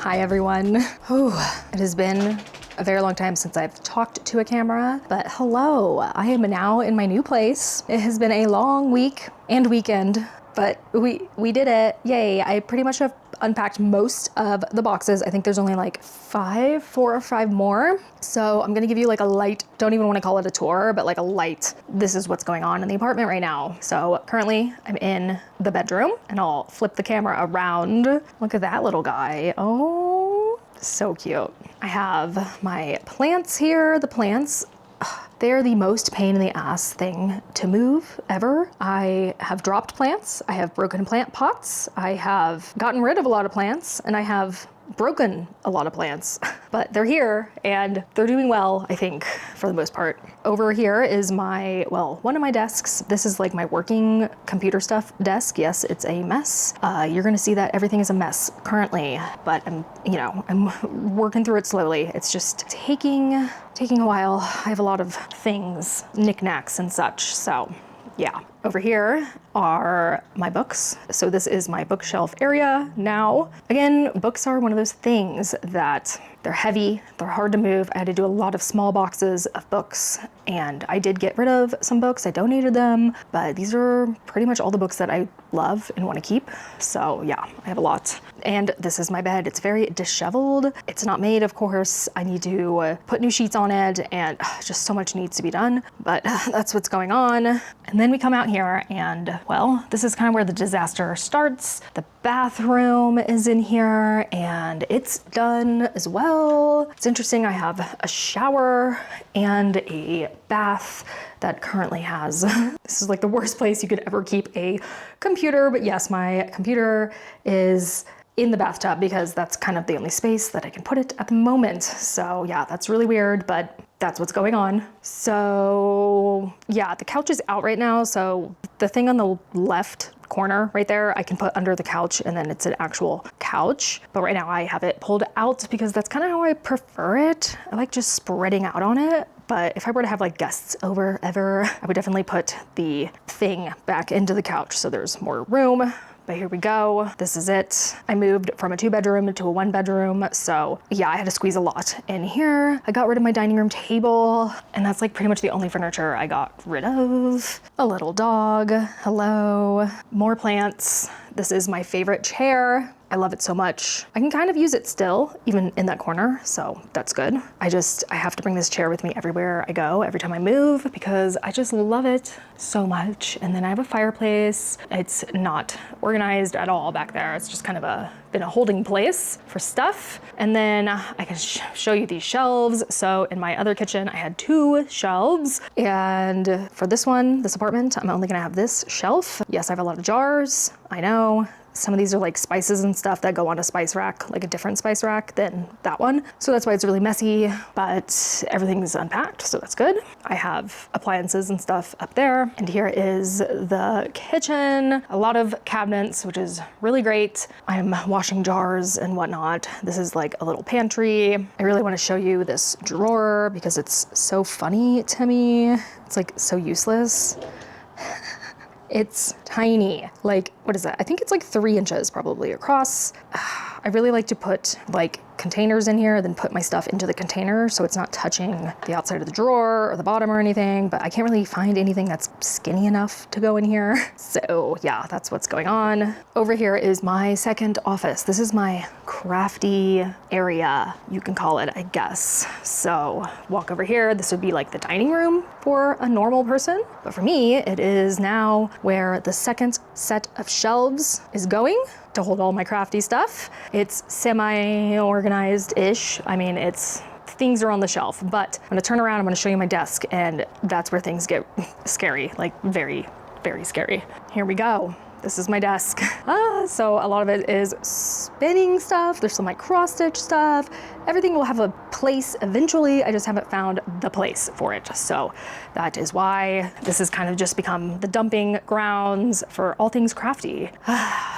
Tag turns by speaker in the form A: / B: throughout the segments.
A: Hi everyone. Whew. It has been a very long time since I've talked to a camera, but hello, I am now in my new place. It has been a long week and weekend, but we did it. Yay. I pretty much have unpacked most of the boxes. I think there's only like 4 or 5 more. So I'm gonna give you like a light, don't even want to call it a tour, but like a light, this is what's going on in the apartment right now. So currently I'm in the bedroom and I'll flip the camera around. Look at that little guy. Oh, so cute. I have my plants here. The plants, they're the most pain in the ass thing to move ever. I have dropped plants. I have broken plant pots. I have gotten rid of a lot of plants and I have broken a lot of plants, but they're here and they're doing well, I think, for the most part. Over here is my, well, one of my desks. This is like my working computer stuff desk. Yes, it's a mess. You're gonna see that everything is a mess currently, but I'm working through it slowly. It's just taking a while. I have a lot of things, knickknacks and such, so yeah. Over here are my books. So this is my bookshelf area now. Again, books are one of those things that they're heavy, they're hard to move. I had to do a lot of small boxes of books and I did get rid of some books. I donated them, but these are pretty much all the books that I love and want to keep. So yeah, I have a lot. And this is my bed. It's very disheveled. It's not made, of course. I need to put new sheets on it and just so much needs to be done, but that's what's going on. And then we come out here and, well, this is kind of where the disaster starts. The bathroom is in here and it's done as well. It's interesting. I have a shower and a bath that currently has, this is like the worst place you could ever keep a computer, but yes, my computer is in the bathtub because that's kind of the only space that I can put it at the moment. So yeah, that's really weird, but that's what's going on. So yeah, the couch is out right now. So the thing on the left corner right there, I can put under the couch and then it's an actual couch. But right now I have it pulled out because that's kind of how I prefer it. I like just spreading out on it. But if I were to have like guests over ever, I would definitely put the thing back into the couch so there's more room. But here we go. This is it. I moved from a 2-bedroom to a 1-bedroom. So yeah, I had to squeeze a lot in here. I got rid of my dining room table and that's like pretty much the only furniture I got rid of. A little dog, hello. More plants. This is my favorite chair. I love it so much. I can kind of use it still, even in that corner, so that's good. I have to bring this chair with me everywhere I go, every time I move, because I just love it so much. And then I have a fireplace. It's not organized at all back there. It's just kind of been a holding place for stuff. And then I can show you these shelves. So in my other kitchen, I had 2 shelves. And for this one, this apartment, I'm only gonna have this shelf. Yes, I have a lot of jars, I know. Some of these are like spices and stuff that go on a spice rack, like a different spice rack than that one. So that's why it's really messy, but everything's unpacked, so that's good. I have appliances and stuff up there. And here is the kitchen, a lot of cabinets, which is really great. I'm washing jars and whatnot. This is like a little pantry. I really want to show you this drawer because it's so funny to me. It's like so useless. It's tiny, like, what is that? I think it's like 3 inches probably across. I really like to put like containers in here, then put my stuff into the container so it's not touching the outside of the drawer or the bottom or anything, but I can't really find anything that's skinny enough to go in here. So yeah, that's what's going on. Over here is my second office. This is my crafty area, you can call it, I guess. So walk over here, this would be like the dining room for a normal person. But for me, it is now where the second set of shelves is going to hold all my crafty stuff. It's semi-organized-ish. I mean, things are on the shelf, but I'm gonna turn around, I'm gonna show you my desk, and that's where things get scary, like very, very scary. Here we go. This is my desk. So a lot of it is spinning stuff. There's some like cross stitch stuff. Everything will have a place eventually. I just haven't found the place for it. So that is why this has kind of just become the dumping grounds for all things crafty.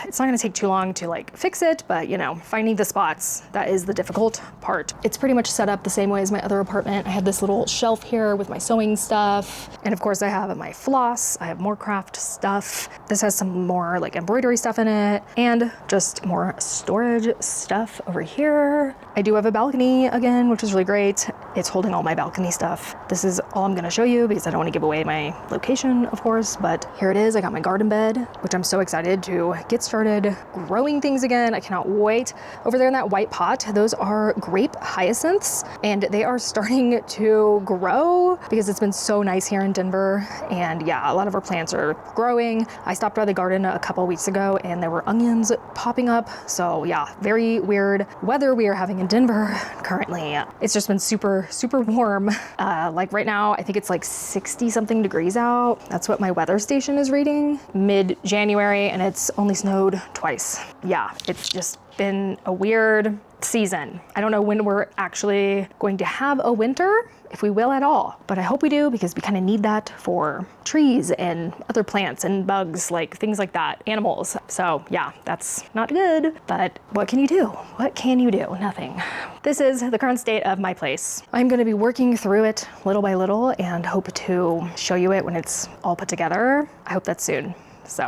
A: It's not gonna take too long to like fix it, but you know, finding the spots, that is the difficult part. It's pretty much set up the same way as my other apartment. I have this little shelf here with my sewing stuff. And of course I have my floss. I have more craft stuff. This has some more more like embroidery stuff in it and just more storage stuff over here. I do have a balcony again, which is really great. It's holding all my balcony stuff. This is all I'm gonna show you because I don't want to give away my location, of course, but here it is. I got my garden bed, which I'm so excited to get started growing things again. I cannot wait. Over there in that white pot, those are grape hyacinths, and they are starting to grow because it's been so nice here in Denver. And yeah, a lot of our plants are growing. I stopped by the garden a couple weeks ago and there were onions popping up. So yeah, very weird weather we are having in Denver currently. It's just been super warm. Like right now, I think it's like 60 something degrees out. That's what my weather station is reading. Mid-January, and it's only snowed twice. Yeah, it's just been a weird season. I don't know when we're actually going to have a winter, if we will at all, but I hope we do because we kind of need that for trees and other plants and bugs, like things like that, animals. So yeah, that's not good, but what can you do? What can you do? Nothing. This is the current state of my place. I'm going to be working through it little by little and hope to show you it when it's all put together. I hope that's soon. So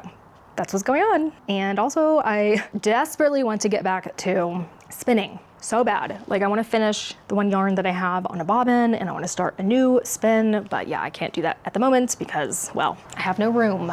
A: that's what's going on. And also I desperately want to get back to spinning so bad. Like I want to finish the one yarn that I have on a bobbin and I want to start a new spin, but yeah, I can't do that at the moment because, well, I have no room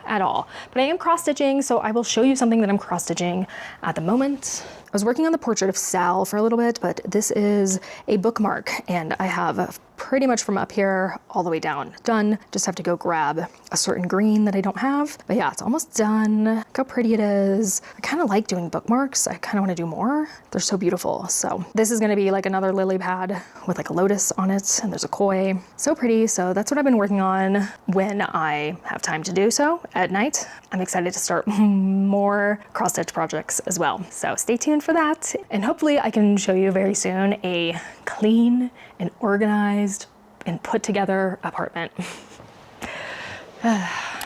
A: at all. But I am cross stitching, so I will show you something that I'm cross stitching at the moment. I was working on the portrait of Sal for a little bit, but this is a bookmark and I have pretty much from up here all the way down done. Just have to go grab a certain green that I don't have, but yeah, it's almost done. Look how pretty it is. I kind of like doing bookmarks. I kind of want to do more. They're so beautiful. So this is going to be like another lily pad with like a lotus on it, and there's a koi. So pretty. So that's what I've been working on when I have time to do so at night. I'm excited to start more cross stitch projects as well. So stay tuned for that. And hopefully I can show you very soon a clean and organized and put together apartment.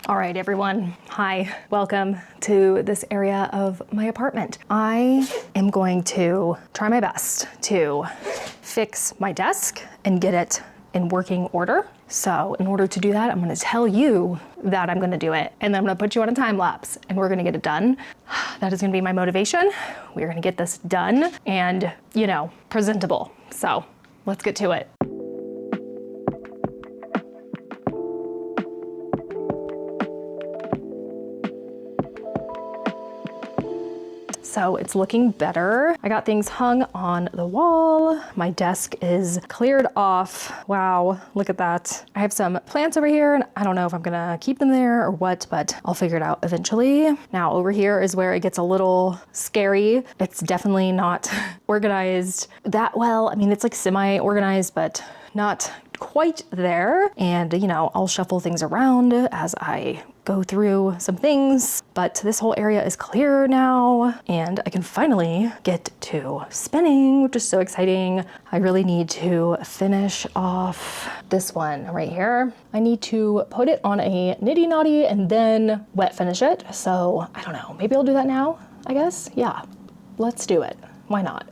A: All right, everyone. Hi, welcome to this area of my apartment. I am going to try my best to fix my desk and get it in working order. So in order to do that, I'm gonna tell you that I'm gonna do it, and then I'm gonna put you on a time lapse and we're gonna get it done. That is gonna be my motivation. We're gonna get this done and, you know, presentable. So let's get to it. So it's looking better. I got things hung on the wall. My desk is cleared off. Wow, look at that. I have some plants over here and I don't know if I'm gonna keep them there or what, but I'll figure it out eventually. Now over here is where it gets a little scary. It's definitely not organized that well. I mean, it's like semi-organized, but not quite there. And you know, I'll shuffle things around as I go through some things, but this whole area is clear now and I can finally get to spinning, which is so exciting. I really need to finish off this one right here. I need to put it on a nitty knotty and then wet finish it. So I don't know, maybe I'll do that now, I guess. Yeah, let's do it. Why not?